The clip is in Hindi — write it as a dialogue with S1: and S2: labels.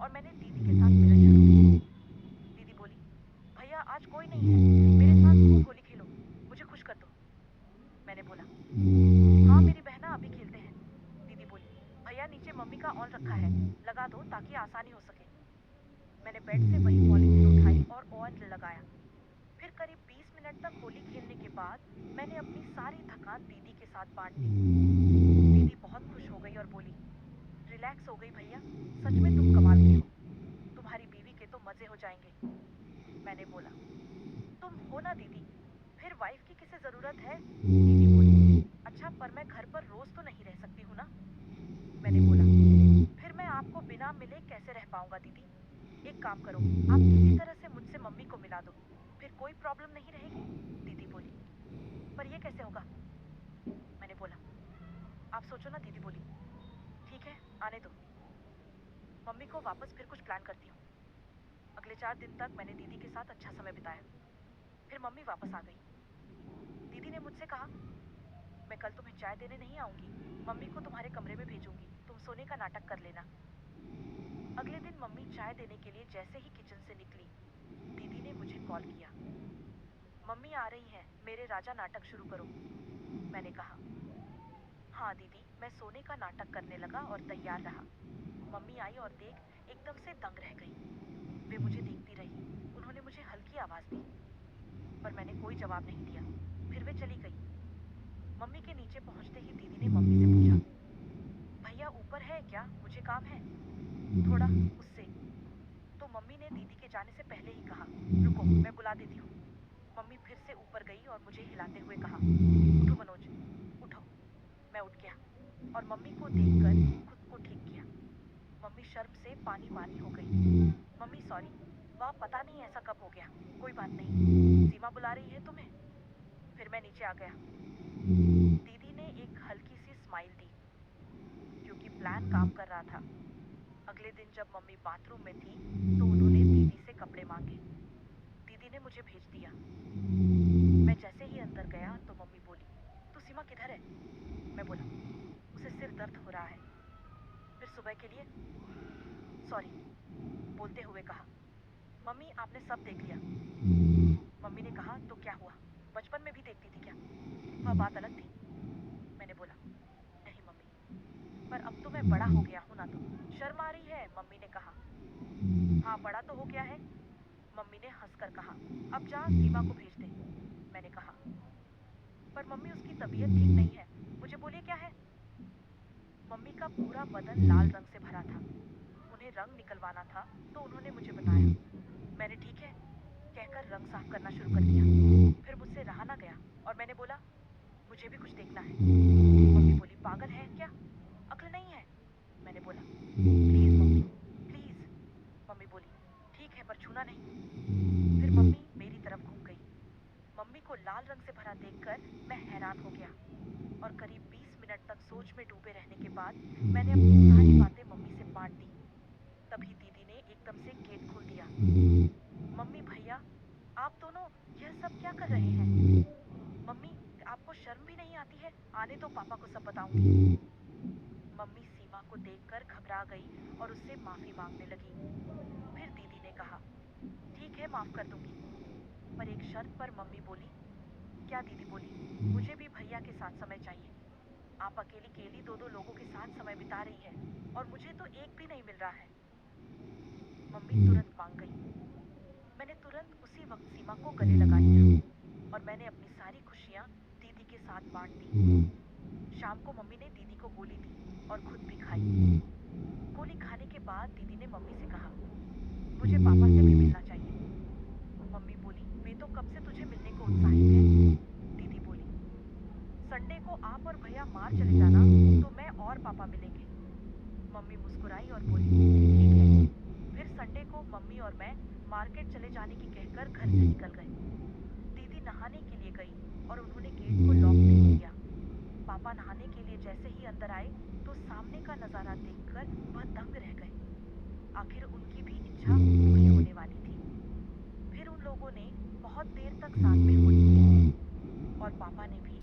S1: और मैंने दीदी के साथ मिलन शुरू की। दीदी बोली, भैया आज कोई नहीं है, मेरे साथ खूब होली खेलो, मुझे खुश कर दो। मैंने बोला, हाँ मेरी बहना अभी खेलते हैं। दीदी बोली, भैया नीचे मम्मी का ऑन रखा है, लगा दो ताकि आसानी हो सके। मैंने बेड से वही पॉलीथीन उठाई और ऑन लगाया। फिर करीब 20 मिनट तक होली खेलने के बाद मैंने अपनी सारी थकान दीदी के साथ बांट दी। दीदी बहुत खुश हो गई और बोली, रिलैक्स हो गई भैया, सच में तुम कमाल के हो, तुम्हारी बीवी के तो मजे हो जाएंगे। मैंने बोला, तुम हो ना दीदी, फिर वाइफ की किसे जरूरत है। दीदी बोली, अच्छा पर मैं घर पर रोज तो नहीं रह सकती हूँ ना। मैंने बोला, फिर मैं आपको बिना मिले कैसे रह पाऊंगा दीदी। एक काम करो, आप किसी तरह से मुझसे मम्मी को मिला दो, फिर कोई प्रॉब्लम नहीं रहेगी। दीदी बोली, पर ये कैसे होगा। मैंने बोला, आप सोचो ना। दीदी बोली, ठीक है आने दो, मम्मी को वापस फिर कुछ प्लान करती हूँ। अगले 4 दिन तक मैंने दीदी के साथ अच्छा समय बिताया। फिर मम्मी वापस आ गई। दीदी ने मुझसे कहा, मैं कल तुम्हें चाय देने नहीं आऊंगी, मम्मी को तुम्हारे कमरे में भेजूंगी, तुम सोने का नाटक कर लेना। अगले दिन मम्मी चाय देने के लिए जैसे ही किचन से निकली, दीदी ने मुझे कॉल किया। मम्मी आ रही हैं, मेरे राजा नाटक शुरू करो। मैंने कहा, हाँ दीदी। मैं सोने का नाटक करने लगा और तैयार रहा। मम्मी आई और देख एकदम से दंग रह गई। वे मुझे देखती रही। उन्होंने मुझे हल्की आवाज दी, पर मैंने कोई जवाब नहीं दिया। फिर वे चली गई। मम्मी के नीचे पहुंचते ही दीदी ने मम्मी से पूछा, भैया ऊपर है क्या, मुझे काम है थोड़ा उससे। तो मम्मी ने दीदी के जाने से पहले ही कहा, रुको मैं बुला देती हूँ। मम्मी फिर से ऊपर गई और मुझे हिलाते हुए कहा, उठो मनोज, उठो। मैं उठ गया और मम्मी को देखकर खुद को ठीक किया। मम्मी शर्म से पानी पानी हो गई। मम्मी सॉरी, वाह पता नहीं ऐसा कब हो गया, कोई बात नहीं, सीमा बुला रही है तुम्हें। फिर मैं नीचे आ गया। दीदी ने एक हल्की सी स्माइल दी, क्योंकि प्लान काम कर रहा था। अगले दिन जब मम्मी बाथरूम में थी तो उन्होंने दीदी से कपड़े मांगे। दीदी ने मुझे भेज दिया। मैं जैसे ही अंदर गया तो मम्मी बोली, तू सीमा किधर है। मैं बोला, उसे सिर दर्द हो रहा है। फिर सुबह के लिए सॉरी बोलते हुए कहा, मम्मी आपने सब देख लिया। मम्मी ने कहा, तो क्या हुआ, बचपन में भी देखती थी क्या, वह बात अलग थी। मैंने बोला, नहीं मम्मी, पर अब तो मैं बड़ा हो गया हूँ ना, तो शर्म आ रही है। मम्मी ने कहा, हाँ बड़ा तो हो गया है। मम्मी ने हंसकर कहा, अब जा सीमा को भेज दे। मैंने कहा, पर मम्मी उसकी तबीयत ठीक नहीं है, मुझे बोलिए क्या है। मम्मी का पूरा बदन लाल रंग से भरा था, उन्हें रंग निकलवाना था तो उन्होंने मुझे बताया। मैंने ठीक है कहकर रंग साफ करना शुरू कर दिया। फिर मुझसे रहा ना गया और मैंने बोला, मुझे भी कुछ देखना है। मम्मी बोली, पागल है क्या, अक्ल नहीं है। मैंने बोला, प्लीज मम्मी प्लीज। मम्मी बोली, ठीक है पर छूना नहीं। फिर मम्मी मेरी तरफ घूम गई। मम्मी को लाल रंग से भरा देखकर मैं हैरान हो गया और करीब 20 मिनट तक सोच में डूबे रहने के बाद मैंने अपनी सारी बातें मम्मी से बांट दी। तभी दीदी ने एकदम से गेट खोल दिया। मम्मी भैया आप दोनों यह सब क्या कर रहे हैं। मम्मी आपको शर्म भी नहीं आती है, आने दो पापा को सब बताऊंगी। मम्मी सीमा को देखकर घबरा गई और उससे माफी मांगने लगी। फिर दीदी ने कहा, ठीक है माफ कर दूंगी, पर एक शर्त पर। मम्मी बोली, क्या दीदी बोली, मुझे भी भैया के साथ समय चाहिए। आप अकेली केली दो दो लोगों के साथ समय बिता रही है और मुझे तो एक भी नहीं मिल रहा है। मम्मी तुरंत मान गई। मैंने तुरंत उसी वक्त सीमा को गले लगा लिया और मैंने अपनी सारी खुशियाँ दीदी के साथ बांट दी। शाम को मम्मी ने दीदी को गोली दी और खुद भी खाई। गोली खाने के बाद दीदी ने मम्मी से कहा, मुझे पापा से भी मिलना चाहिए। मम्मी बोली, वे तो कब से तुझे मिलने को उत्साहित हैं। दीदी बोली, संडे को आप और भैया मार चले जाना तो मैं और पापा मिलेंगे। मम्मी मुस्कुराई और बोली, ठीक है। फिर संडे को मम्मी और मैं मार्केट चले जाने की कहकर घर से निकल गए। दीदी नहाने के लिए गई और उन्होंने गेट को लॉक नहीं किया। पापा नहाने के लिए जैसे ही अंदर आए तो सामने का नजारा देखकर वह दंग रह गए। आखिर उनकी भी इच्छा पूरी होने वाली थी। फिर उन लोगों ने बहुत देर तक साथ में होली खेली और पापा ने भी